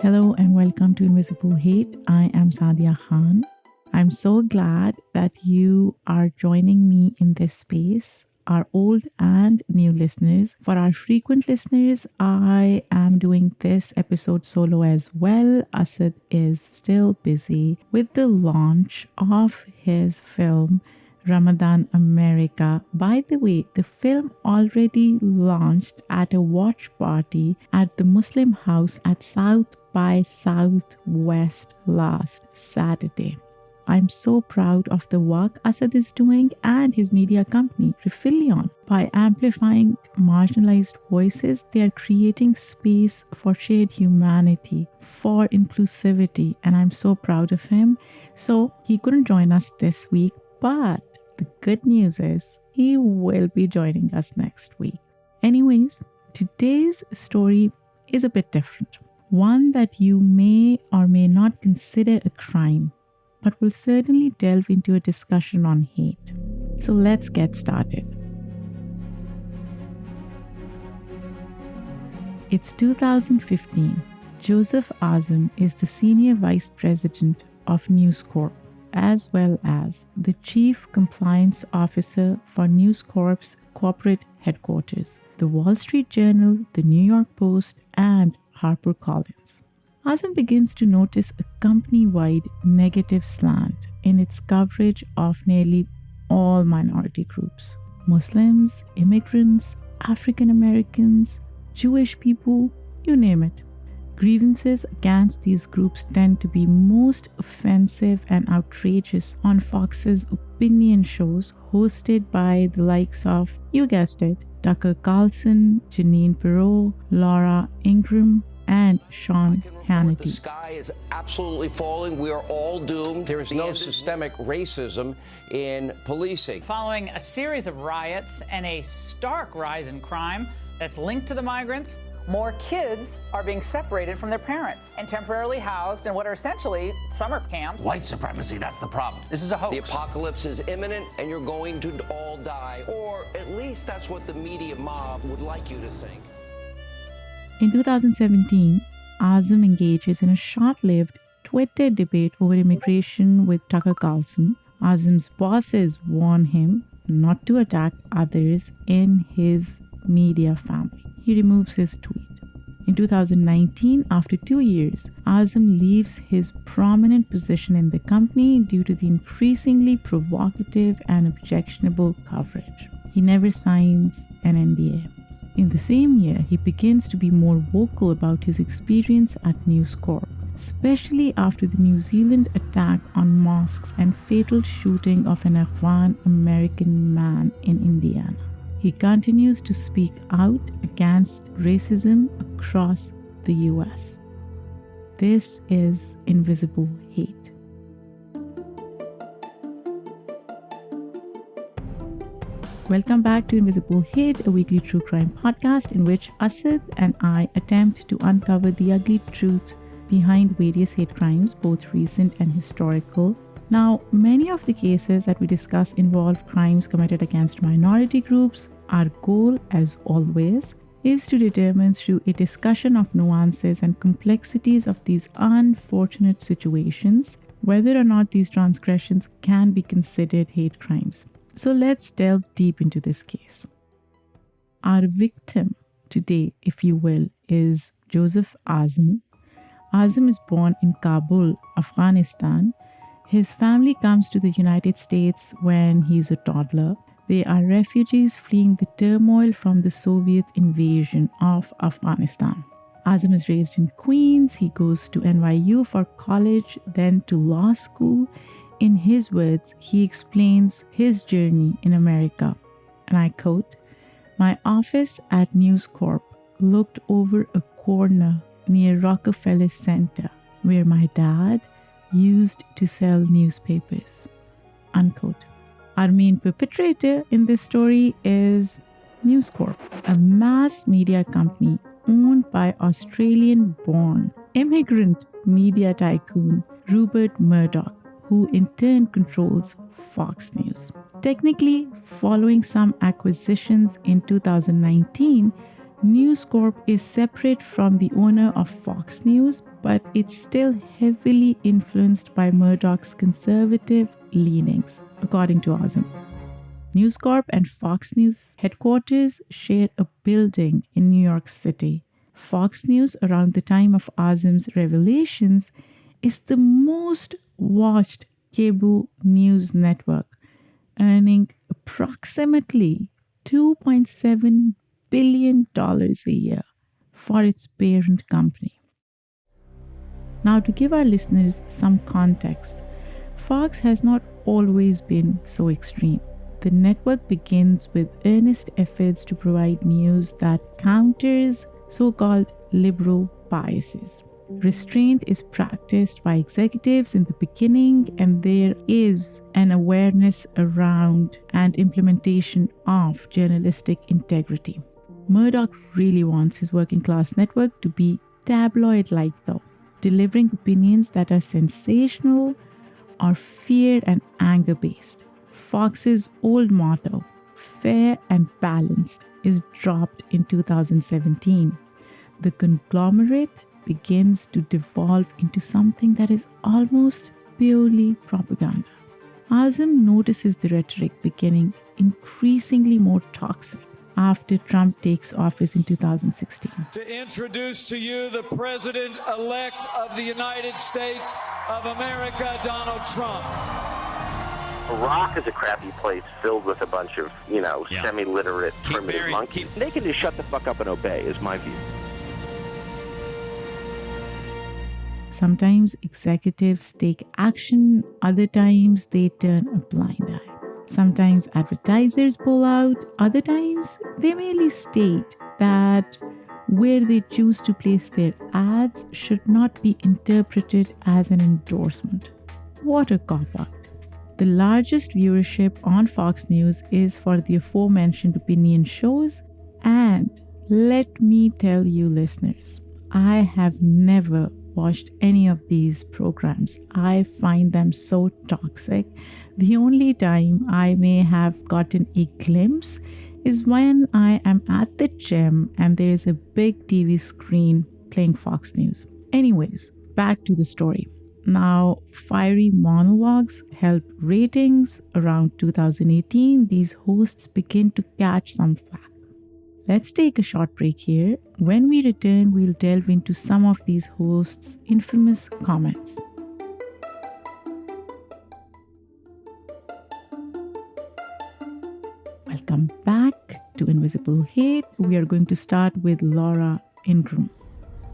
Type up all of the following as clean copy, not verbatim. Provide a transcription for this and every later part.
Hello and welcome to Invisible Hate. I am Saadia Khan. I'm so glad that you are joining me in this space, our old and new listeners. For our frequent listeners, I am doing this episode solo as well. Asad is still busy with the launch of his film, Ramadan America. By the way, the film already launched at a watch party at the Muslim House at South by Southwest last Saturday. I'm so proud of the work Asad is doing and his media company, Refillion. By amplifying marginalized voices, they are creating space for shared humanity, for inclusivity, and I'm so proud of him. So he couldn't join us this week, but the good news is he will be joining us next week. Anyways, today's story is a bit different. One that you may or may not consider a crime, but will certainly delve into a discussion on hate. So let's get started. It's 2015. Joseph Azam is the Senior Vice President of News Corp, as well as the Chief Compliance Officer for News Corp's corporate headquarters, the Wall Street Journal, the New York Post, and HarperCollins. Azam begins to notice a company-wide negative slant in its coverage of nearly all minority groups: Muslims, immigrants, African Americans, Jewish people, you name it. Grievances against these groups tend to be most offensive and outrageous on Fox's opinion shows hosted by the likes of, you guessed it, Tucker Carlson, Janine Pirro, Laura Ingraham, and Sean Hannity. The sky is absolutely falling. We are all doomed. There is no systemic racism in policing. Following a series of riots and a stark rise in crime that's linked to the migrants, more kids are being separated from their parents and temporarily housed in what are essentially summer camps. White supremacy, that's the problem. This is a hoax. The apocalypse is imminent and you're going to all die. Or at least that's what the media mob would like you to think. In 2017, Azam engages in a short-lived Twitter debate over immigration with Tucker Carlson. Azam's bosses warn him not to attack others in his media family. He removes his tweet. In 2019, after 2 years, Azam leaves his prominent position in the company due to the increasingly provocative and objectionable coverage. He never signs an NDA. In the same year, he begins to be more vocal about his experience at News Corp, especially after the New Zealand attack on mosques and fatal shooting of an Afghan American man in Indiana. He continues to speak out against racism across the US. This is Invisible Hate. Welcome back to Invisible Hate, a weekly true crime podcast in which Asad and I attempt to uncover the ugly truth behind various hate crimes, both recent and historical. Now, many of the cases that we discuss involve crimes committed against minority groups. Our goal, as always, is to determine through a discussion of nuances and complexities of these unfortunate situations whether or not these transgressions can be considered hate crimes. So let's delve deep into this case. Our victim today, if you will, is Joseph Azam. Azam is born in Kabul, Afghanistan. His family comes to the United States when he's a toddler. They are refugees fleeing the turmoil from the Soviet invasion of Afghanistan. Azam is raised in Queens. He goes to NYU for college, then to law school. In his words, he explains his journey in America. And I quote, "My office at News Corp looked over a corner near Rockefeller Center, where my dad used to sell newspapers." Unquote. Our main perpetrator in this story is News Corp, a mass media company owned by Australian-born immigrant media tycoon Rupert Murdoch, who in turn controls Fox News. Technically, following some acquisitions in 2019, News Corp is separate from the owner of Fox News, but it's still heavily influenced by Murdoch's conservative leanings, according to Azam. News Corp and Fox News headquarters share a building in New York City. Fox News, around the time of Azam's revelations, is the most watched cable news network, earning approximately $2.7 billion a year for its parent company. Now, to give our listeners some context, Fox has not always been so extreme. The network begins with earnest efforts to provide news that counters so-called liberal biases. Restraint is practiced by executives in the beginning, and there is an awareness around and implementation of journalistic integrity. Murdoch really wants his working class network to be tabloid-like, though, delivering opinions that are sensational or fear and anger-based. Fox's old motto, fair and balanced, is dropped in 2017. The conglomerate begins to devolve into something that is almost purely propaganda. Azam notices the rhetoric becoming increasingly more toxic after Trump takes office in 2016. To introduce to you the President-elect of the United States of America, Donald Trump. Iraq is a crappy place filled with a bunch of, semi-literate primitive monkeys. They can just shut the fuck up and obey, is my view. Sometimes executives take action, other times they turn a blind eye. Sometimes advertisers pull out, other times they merely state that where they choose to place their ads should not be interpreted as an endorsement. What a cop-out. The largest viewership on Fox News is for the aforementioned opinion shows, and let me tell you, listeners, I have never watched any of these programs. I find them so toxic. The only time I may have gotten a glimpse is when I am at the gym and there is a big TV screen playing Fox News. Anyways, back to the story. Now, fiery monologues helped ratings. Around 2018, these hosts begin to catch some flack. Let's take a short break here. When we return, we'll delve into some of these hosts' infamous comments. Welcome back to Invisible Hate. We are going to start with Laura Ingraham.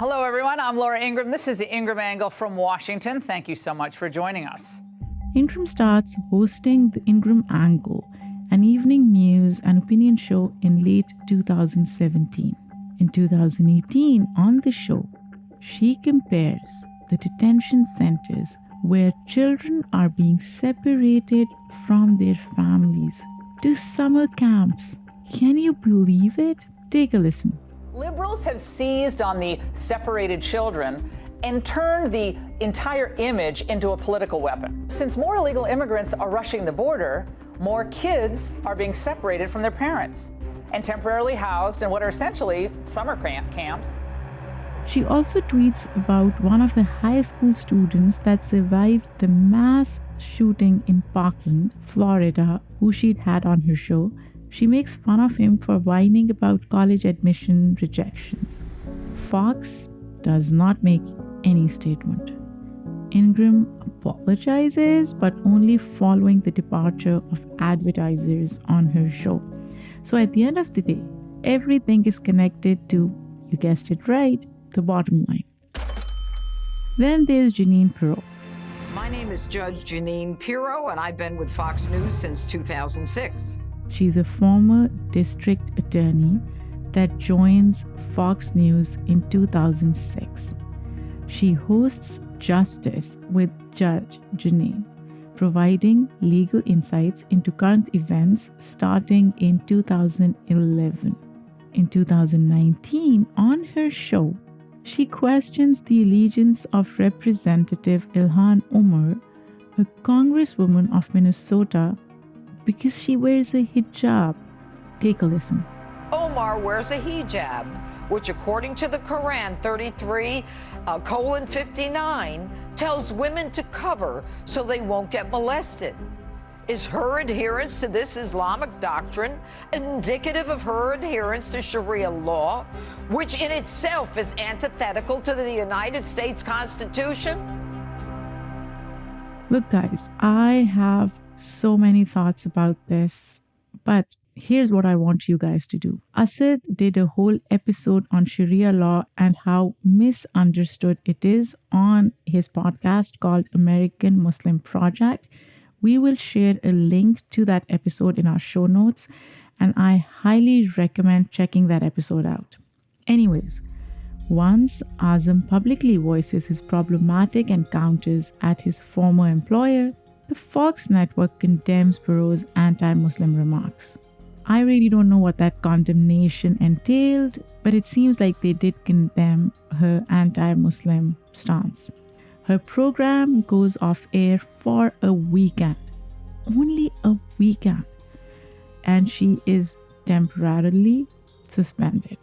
Hello, everyone. I'm Laura Ingraham. This is the Ingraham Angle from Washington. Thank you so much for joining us. Ingraham starts hosting the Ingraham Angle, an evening news and opinion show in late 2017. In 2018, on the show, she compares the detention centers where children are being separated from their families to summer camps. Can you believe it? Take a listen. Liberals have seized on the separated children and turned the entire image into a political weapon. Since more illegal immigrants are rushing the border, more kids are being separated from their parents and temporarily housed in what are essentially summer camps. She also tweets about one of the high school students that survived the mass shooting in Parkland, Florida, who she'd had on her show. She makes fun of him for whining about college admission rejections. Fox does not make any statement. Ingraham apologizes, but only following the departure of advertisers on her show. So at the end of the day, everything is connected to, you guessed it right, the bottom line. Then there's Jeanine Pirro. My name is Judge Jeanine Pirro, and I've been with Fox News since 2006. She's a former district attorney that joins Fox News in 2006. She hosts Justice with Judge Jeanine, providing legal insights into current events starting in 2011. In 2019, on her show, she questions the allegiance of Representative Ilhan Omar, a congresswoman of Minnesota, because she wears a hijab. Take a listen. Omar wears a hijab. which according to the Quran 33:59 tells women to cover so they won't get molested. Is her adherence to this Islamic doctrine indicative of her adherence to Sharia law, which in itself is antithetical to the United States Constitution? Look, guys, I have so many thoughts about this, but here's what I want you guys to do. Asad did a whole episode on Sharia law and how misunderstood it is on his podcast called American Muslim Project. We will share a link to that episode in our show notes, and I highly recommend checking that episode out. Anyways, once Azam publicly voices his problematic encounters at his former employer, the Fox network condemns Perot's anti-Muslim remarks. I really don't know what that condemnation entailed, but it seems like they did condemn her anti-Muslim stance. Her program goes off air for a weekend, only a weekend, and she is temporarily suspended.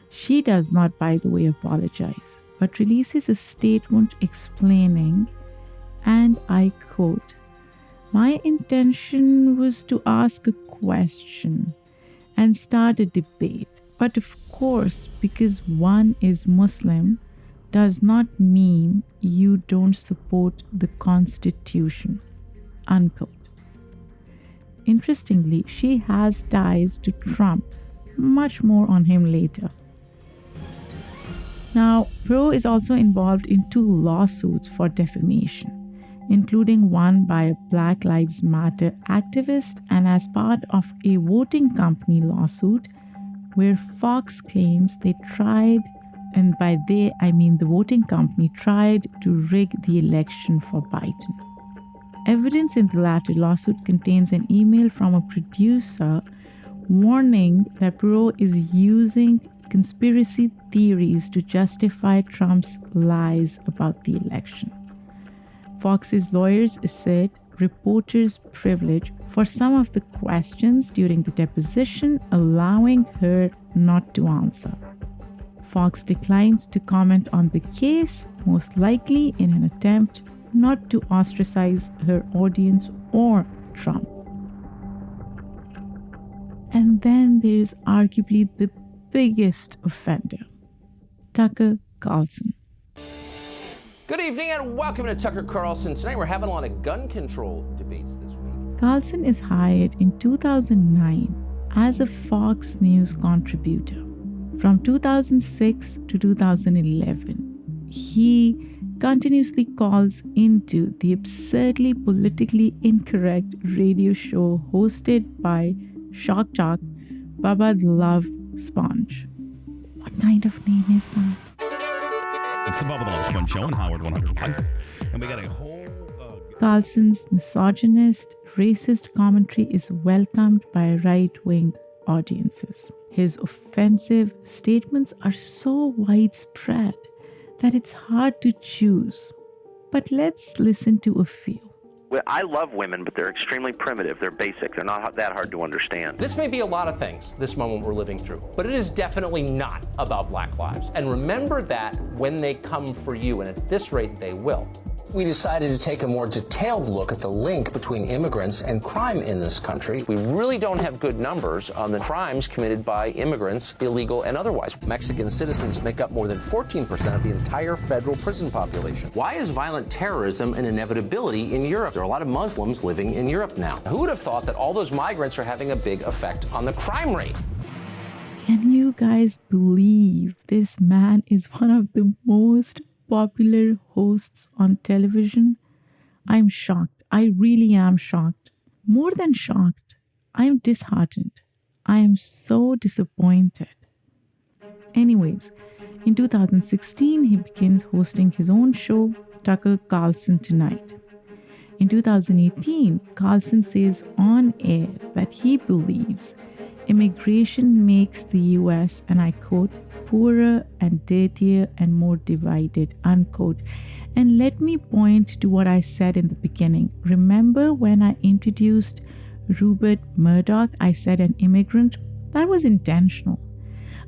She does not, by the way, apologize, but releases a statement explaining, and I quote, "My intention was to ask a question and start a debate, but of course, because one is Muslim, does not mean you don't support the Constitution," unquote. Interestingly, she has ties to Trump. Much more on him later. Now, Perot is also involved in 2 lawsuits for defamation, including one by a Black Lives Matter activist and as part of a voting company lawsuit where Fox claims they tried, and by they I mean the voting company, tried to rig the election for Biden. Evidence in the latter lawsuit contains an email from a producer warning that Perot is using conspiracy theories to justify Trump's lies about the election. Fox's lawyers assert reporters' privilege for some of the questions during the deposition, allowing her not to answer. Fox declines to comment on the case, most likely in an attempt not to ostracize her audience or Trump. And then there is arguably the biggest offender, Tucker Carlson. Good evening and welcome to Tucker Carlson. Tonight we're having a lot of gun control debates this week. Carlson is hired in 2009 as a Fox News contributor. From 2006 to 2011, he continuously calls into the absurdly politically incorrect radio show hosted by Shock Jock, Baba the Love Sponge. What kind of name is that? It's the Bubba the Love Sponge Show on Howard 101. And we got a whole... Carlson's misogynist, racist commentary is welcomed by right-wing audiences. His offensive statements are so widespread that it's hard to choose. But let's listen to a few. Well, I love women, but they're extremely primitive. They're basic. They're not that hard to understand. This may be a lot of things, this moment we're living through, but it is definitely not about Black lives. And remember that when they come for you, and at this rate they will. We decided to take a more detailed look at the link between immigrants and crime in this country. We really don't have good numbers on the crimes committed by immigrants, illegal and otherwise. Mexican citizens make up more than 14% of the entire federal prison population. Why is violent terrorism an inevitability in Europe? There are a lot of Muslims living in Europe now. Who would have thought that all those migrants are having a big effect on the crime rate? Can you guys believe this man is one of the most popular hosts on television? I'm shocked. I really am shocked. More than shocked, I am disheartened. I am so disappointed. Anyways, in 2016, he begins hosting his own show, Tucker Carlson Tonight. In 2018, Carlson says on air that he believes immigration makes the US, and I quote, poorer and dirtier and more divided, unquote. And let me point to what I said in the beginning. Remember when I introduced Rupert Murdoch, I said an immigrant? That was intentional.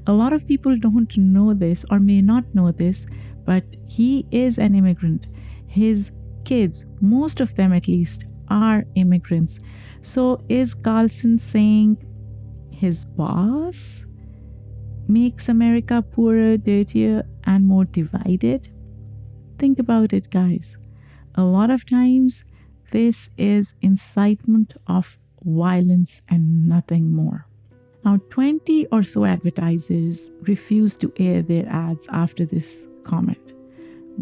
A lot of people don't know this or may not know this, but he is an immigrant. His kids, most of them at least, are immigrants. So is Carlson saying his boss makes America poorer, dirtier, and more divided? Think about it, guys. A lot of times, this is incitement of violence and nothing more. Now, 20 or so advertisers refused to air their ads after this comment.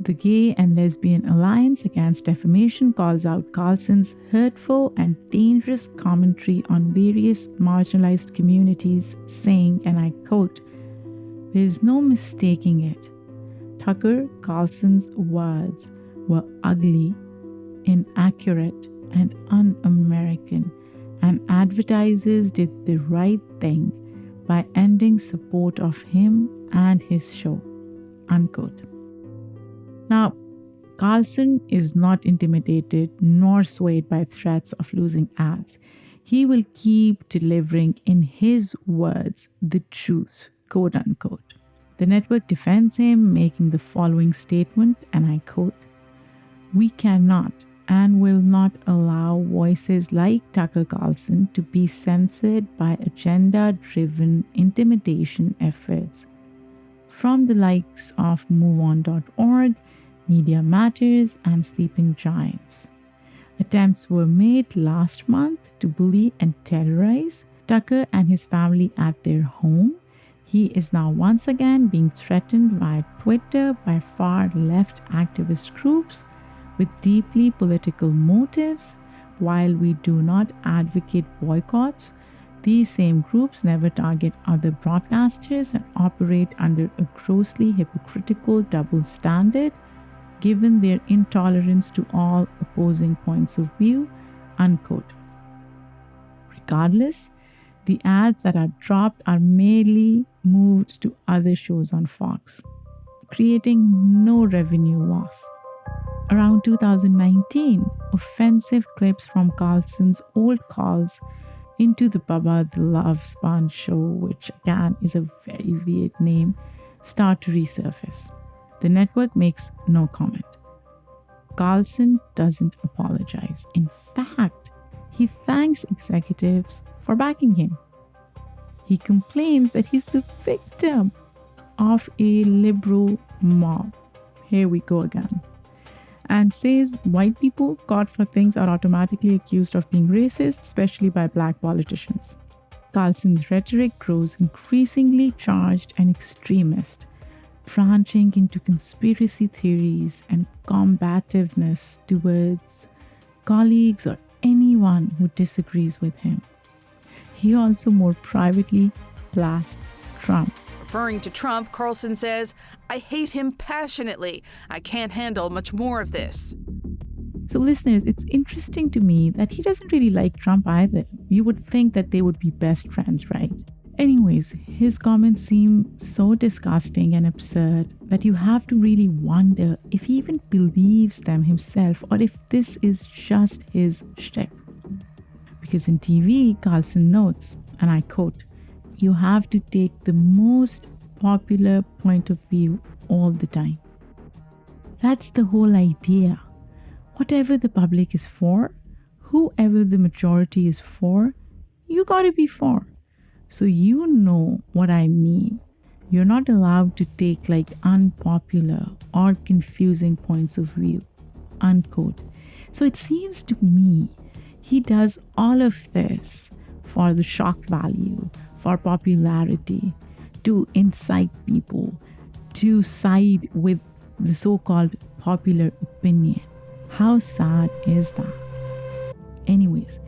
The Gay and Lesbian Alliance Against Defamation calls out Carlson's hurtful and dangerous commentary on various marginalized communities, saying, and I quote, "There's no mistaking it. Tucker Carlson's words were ugly, inaccurate, and un-American, and advertisers did the right thing by ending support of him and his show," unquote. Now, Carlson is not intimidated nor swayed by threats of losing ads. He will keep delivering, in his words, the truth, quote unquote. The network defends him, making the following statement, and I quote, "We cannot and will not allow voices like Tucker Carlson to be censored by agenda-driven intimidation efforts from the likes of MoveOn.org, Media Matters, and Sleeping Giants. Attempts were made last month to bully and terrorize Tucker and his family at their home. He is now once again being threatened via Twitter by far-left activist groups with deeply political motives. While we do not advocate boycotts, these same groups never target other broadcasters and operate under a grossly hypocritical double standard, given their intolerance to all opposing points of view," unquote. Regardless, the ads that are dropped are merely moved to other shows on Fox, creating no revenue loss. Around 2019, offensive clips from Carlson's old calls into the Bubba the Love Sponge show, which again is a very weird name, start to resurface. The network makes no comment. Carlson doesn't apologize. In fact, he thanks executives for backing him. He complains that he's the victim of a liberal mob. Here we go again. And says white people caught for things are automatically accused of being racist, especially by black politicians. Carlson's rhetoric grows increasingly charged and extremist, branching into conspiracy theories and combativeness towards colleagues or anyone who disagrees with him. He also more privately blasts Trump. Referring to Trump, Carlson says, "I hate him passionately. I can't handle much more of this." So listeners, it's interesting to me that he doesn't really like Trump either. You would think that they would be best friends, right? Anyways, his comments seem so disgusting and absurd that you have to really wonder if he even believes them himself or if this is just his shtick. Because in TV, Carlson notes, and I quote, "You have to take the most popular point of view all the time." That's the whole idea. Whatever the public is for, whoever the majority is for, you gotta be for. So you know what I mean. You're not allowed to take like unpopular or confusing points of view, unquote. So it seems to me he does all of this for the shock value, for popularity, to incite people to side with the so-called popular opinion. How sad is that? Anyways,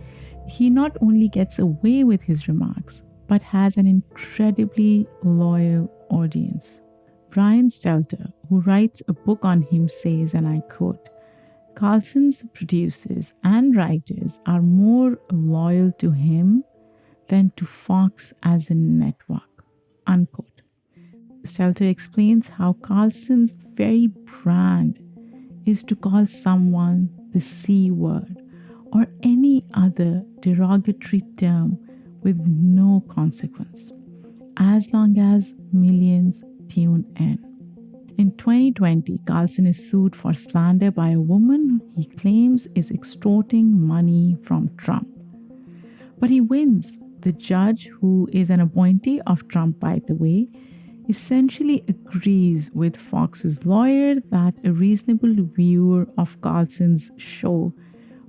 he not only gets away with his remarks, but has an incredibly loyal audience. Brian Stelter, who writes a book on him, says, and I quote, "Carlson's producers and writers are more loyal to him than to Fox as a network," unquote. Stelter explains how Carlson's very brand is to call someone the C word or any other derogatory term with no consequence. as long as millions tune in. In 2020, Carlson is sued for slander by a woman he claims is extorting money from Trump. But he wins. The judge, who is an appointee of Trump, by the way, essentially agrees with Fox's lawyer that a reasonable viewer of Carlson's show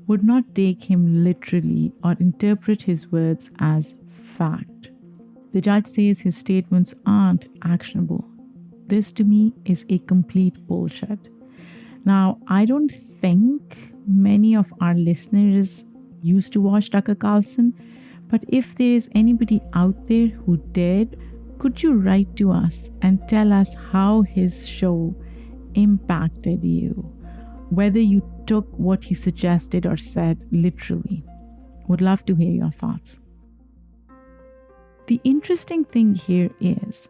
would not take him literally or interpret his words as fact. The judge says his statements aren't actionable. This to me is a complete bullshit. Now, I don't think many of our listeners used to watch Tucker Carlson, but if there is anybody out there who did, could you write to us and tell us how his show impacted you? Whether you took what he suggested or said literally. Would love to hear your thoughts. The interesting thing here is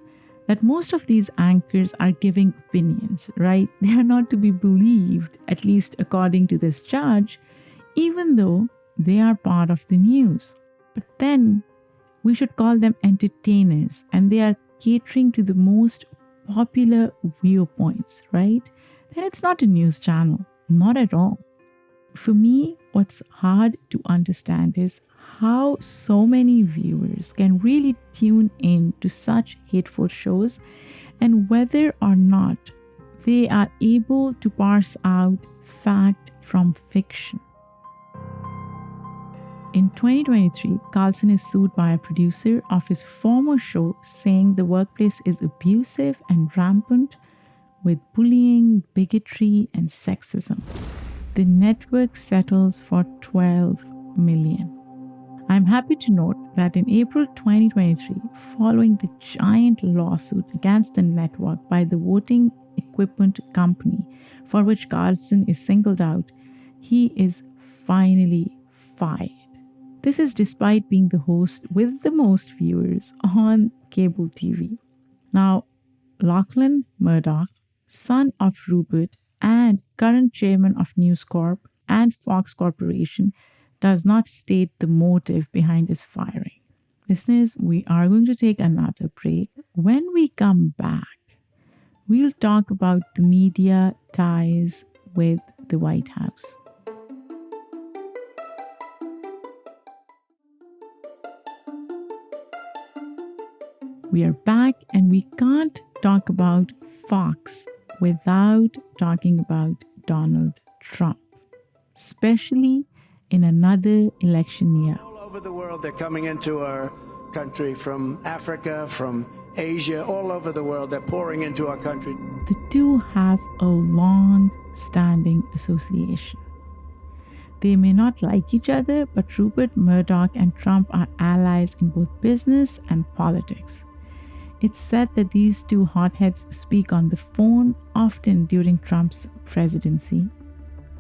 that most of these anchors are giving opinions, right? They are not to be believed, at least according to this judge, even though they are part of the news. But then we should call them entertainers, and they are catering to the most popular viewpoints, right? Then it's not a news channel, not at all. For me, what's hard to understand is how so many viewers can really tune in to such hateful shows and whether or not they are able to parse out fact from fiction. In 2023, Carlson is sued by a producer of his former show saying the workplace is abusive and rampant with bullying, bigotry, and sexism. The network settles for $12 million. I'm happy to note that in April 2023, following the giant lawsuit against the network by the voting equipment company for which Carlson is singled out, he is finally fired. This is despite being the host with the most viewers on cable TV. Now, Lachlan Murdoch, son of Rupert and current chairman of News Corp and Fox Corporation, does not state the motive behind his firing. Listeners, we are going to take another break. When we come back, we'll talk about the media ties with the White House. We are back, and we can't talk about Fox without talking about Donald Trump, especially in another election year. All over the world, they're coming into our country from Africa, from Asia, all over the world. They're pouring into our country. The two have a long-standing association. They may not like each other, but Rupert Murdoch and Trump are allies in both business and politics. It's said that these two hotheads speak on the phone often during Trump's presidency.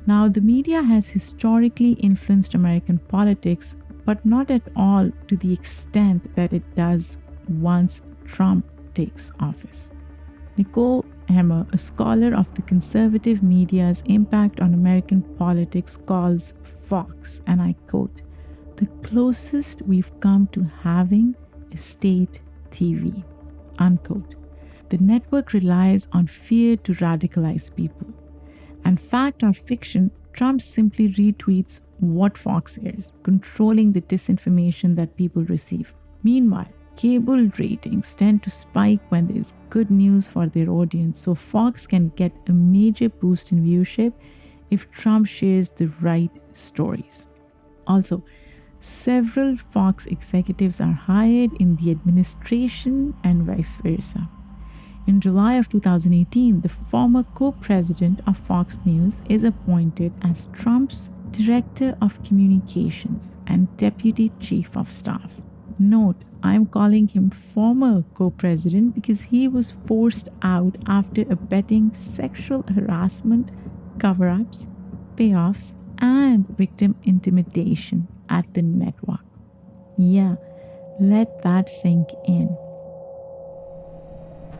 Now, the media has historically influenced American politics, but not at all to the extent that it does once Trump takes office. Nicole Hammer, a scholar of the conservative media's impact on American politics, calls Fox, and I quote, "the closest we've come to having a state TV," unquote. The network relies on fear to radicalize people. And fact or fiction, Trump simply retweets what Fox airs, controlling the disinformation that people receive. Meanwhile, cable ratings tend to spike when there is good news for their audience, so Fox can get a major boost in viewership if Trump shares the right stories. Also, several Fox executives are hired in the administration and vice versa. In July of 2018, the former co-president of Fox News is appointed as Trump's Director of Communications and Deputy Chief of Staff. Note, I'm calling him former co-president because he was forced out after abetting sexual harassment, cover-ups, payoffs, and victim intimidation at the network. Yeah, let that sink in.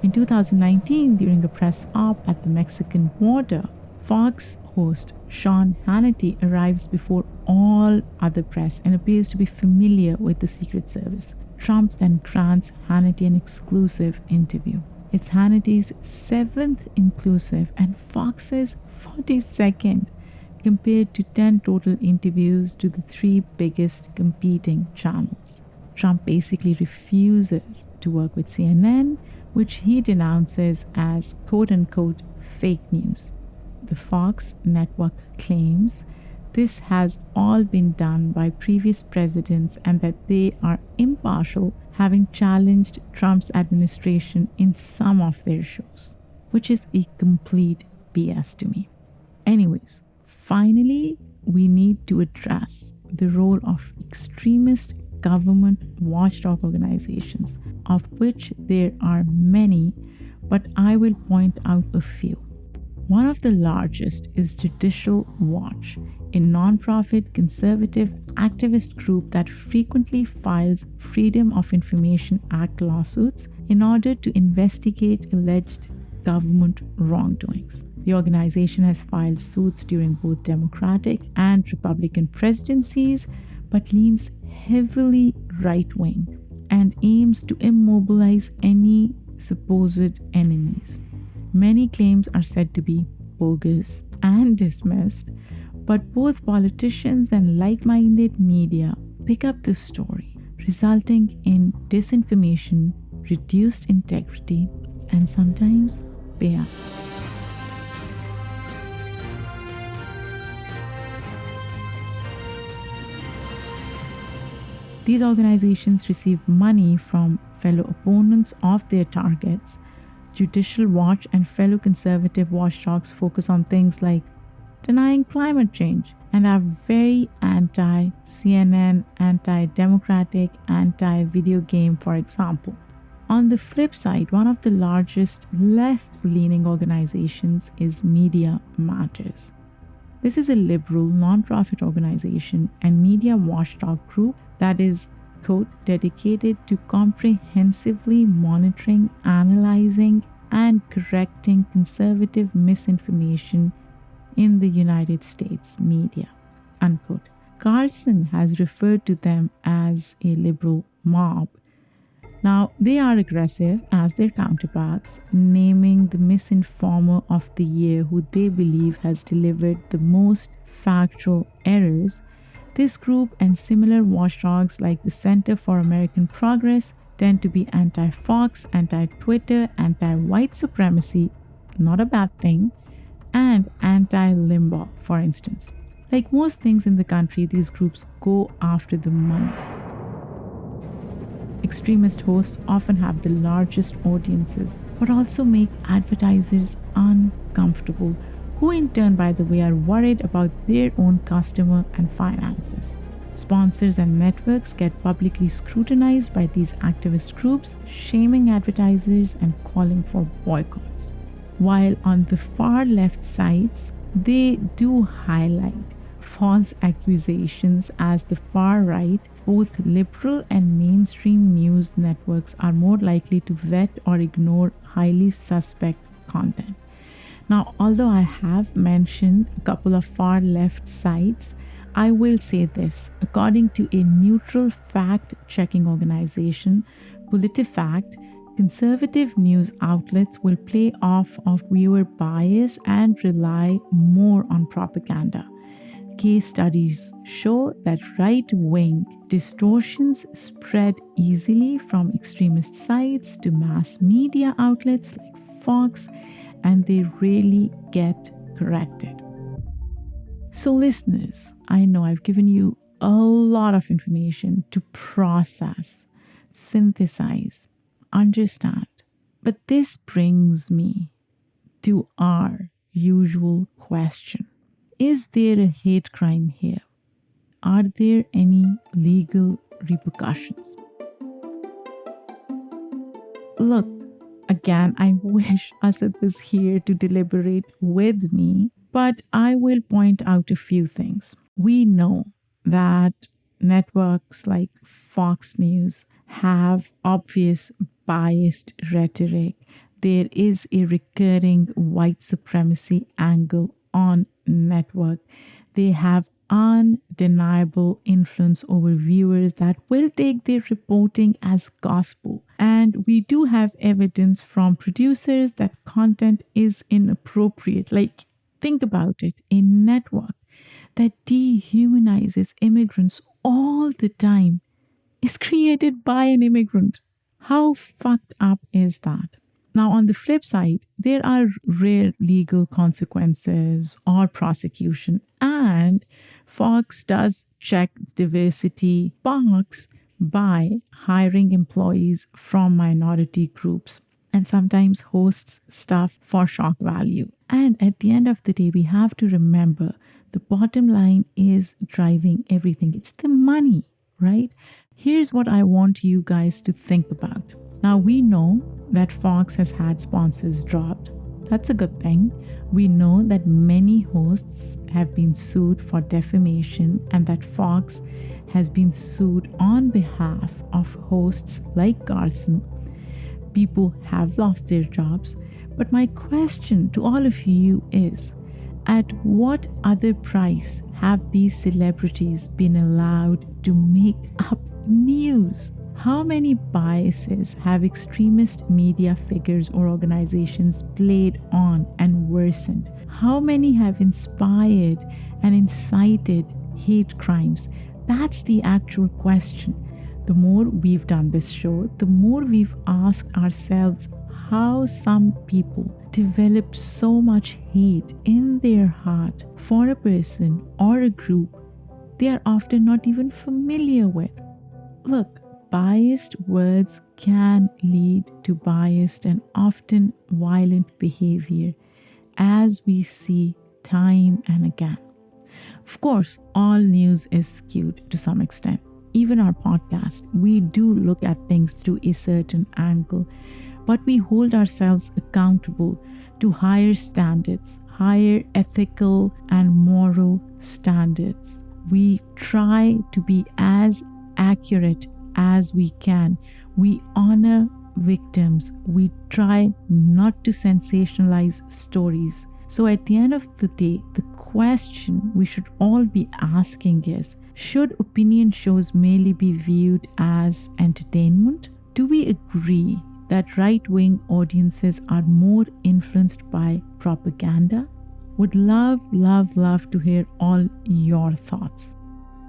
In 2019, during a press op at the Mexican border, Fox host Sean Hannity arrives before all other press and appears to be familiar with the Secret Service. Trump then grants Hannity an exclusive interview. It's Hannity's 7th inclusive and Fox's 42nd, compared to 10 total interviews to the 3 biggest competing channels. Trump basically refuses to work with CNN, which he denounces as quote-unquote fake news. The Fox network claims this has all been done by previous presidents and that they are impartial, having challenged Trump's administration in some of their shows, which is a complete BS to me. Anyways, finally, we need to address the role of extremist government watchdog organizations, of which there are many, but I will point out a few. One of the largest is Judicial Watch, a non-profit conservative activist group that frequently files Freedom of Information Act lawsuits in order to investigate alleged government wrongdoings. The organization has filed suits during both Democratic and Republican presidencies, but leans heavily right-wing and aims to immobilize any supposed enemies. Many claims are said to be bogus and dismissed, but both politicians and like-minded media pick up the story, resulting in disinformation, reduced integrity, and sometimes payouts. These organizations receive money from fellow opponents of their targets. Judicial Watch and fellow conservative watchdogs focus on things like denying climate change and are very anti-CNN, anti-democratic, anti-video game, for example. On the flip side, one of the largest left-leaning organizations is Media Matters. This is a liberal, non-profit organization and media watchdog group that is, quote, dedicated to comprehensively monitoring, analyzing, and correcting conservative misinformation in the United States media, unquote. Carlson has referred to them as a liberal mob. Now, they are aggressive as their counterparts, naming the misinformer of the year who they believe has delivered the most factual errors. This group and similar watchdogs like the Center for American Progress tend to be anti-Fox, anti-Twitter, anti-white supremacy, not a bad thing, and anti-Limbaugh, for instance. Like most things in the country, these groups go after the money. Extremist hosts often have the largest audiences, but also make advertisers uncomfortable, who in turn, by the way, are worried about their own customer and finances. Sponsors and networks get publicly scrutinized by these activist groups, shaming advertisers and calling for boycotts. While on the far left sides, they do highlight false accusations as the far right, both liberal and mainstream news networks are more likely to vet or ignore highly suspect content. Now, although I have mentioned a couple of far left sites, I will say this. According to a neutral fact-checking organization, PolitiFact, conservative news outlets will play off of viewer bias and rely more on propaganda. Case studies show that right-wing distortions spread easily from extremist sites to mass media outlets like Fox, and they rarely get corrected. So listeners, I know I've given you a lot of information to process, synthesize, understand, but this brings me to our usual question. Is there a hate crime here? Are there any legal repercussions? Look, again, I wish Asad was here to deliberate with me, but I will point out a few things. We know that networks like Fox News have obvious biased rhetoric. There is a recurring white supremacy angle on network. They have undeniable influence over viewers that will take their reporting as gospel. And we do have evidence from producers that content is inappropriate. Like, think about it, a network that dehumanizes immigrants all the time is created by an immigrant. How fucked up is that? Now, on the flip side, there are rare legal consequences or prosecution, and Fox does check diversity box by hiring employees from minority groups and sometimes hosts stuff for shock value. And at the end of the day, we have to remember the bottom line is driving everything. It's the money, right? Here's what I want you guys to think about. Now, we know that Fox has had sponsors dropped. That's a good thing. We know that many hosts have been sued for defamation and that Fox has been sued on behalf of hosts like Carlson. People have lost their jobs. But my question to all of you is, at what other price have these celebrities been allowed to make up news? How many biases have extremist media figures or organizations played on and worsened? How many have inspired and incited hate crimes? That's the actual question. The more we've done this show, the more we've asked ourselves how some people develop so much hate in their heart for a person or a group they are often not even familiar with. Look, biased words can lead to biased and often violent behavior, as we see time and again. Of course, all news is skewed to some extent. Even our podcast, we do look at things through a certain angle, but we hold ourselves accountable to higher standards, higher ethical and moral standards. We try to be as accurate as we can. We honor victims. We try not to sensationalize stories. So at the end of the day, the question we should all be asking is, should opinion shows merely be viewed as entertainment? Do we agree that right-wing audiences are more influenced by propaganda? Would love to hear all your thoughts.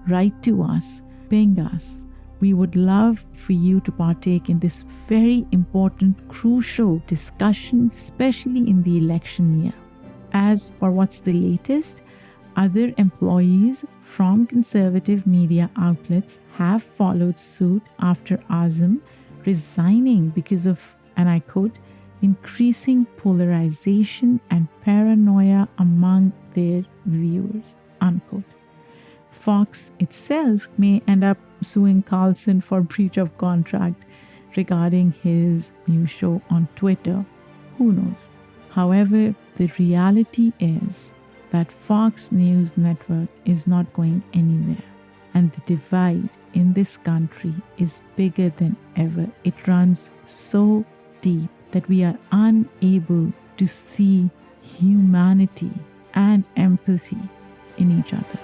Write to us, ping us. We would love for you to partake in this very important, crucial discussion, especially in the election year. As for what's the latest, other employees from conservative media outlets have followed suit after Azam resigning because of, and I quote, increasing polarization and paranoia among their viewers, unquote. Fox itself may end up suing Carlson for breach of contract regarding his new show on Twitter. Who knows? However, the reality is that Fox News Network is not going anywhere. And the divide in this country is bigger than ever. It runs so deep that we are unable to see humanity and empathy in each other.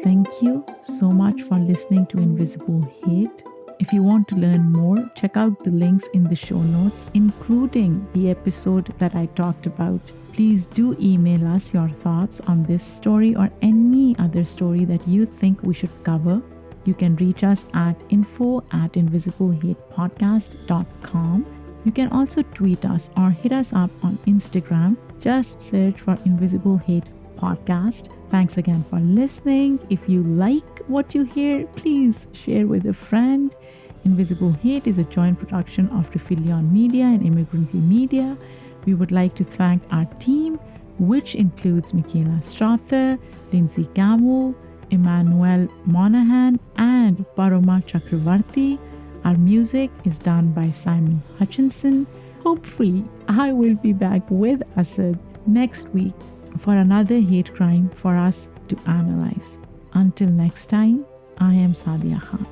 Thank you so much for listening to Invisible Hate. If you want to learn more, check out the links in the show notes, including the episode that I talked about. Please do email us your thoughts on this story or any other story that you think we should cover. You can reach us at info@invisiblehatepodcast.com. You can also tweet us or hit us up on Instagram. Just search for Invisible Hate Podcast. Thanks again for listening. If you like what you hear, please share with a friend. Invisible Hate is a joint production of Refilion Media and Immigrantly Media. We would like to thank our team, which includes Michaela Strother, Lindsay Gamble, Emmanuel Monahan, and Paroma Chakravarti. Our music is done by Simon Hutchinson. Hopefully, I will be back with Asad next week for another hate crime for us to analyze. Until next time, I am Saadia Khan.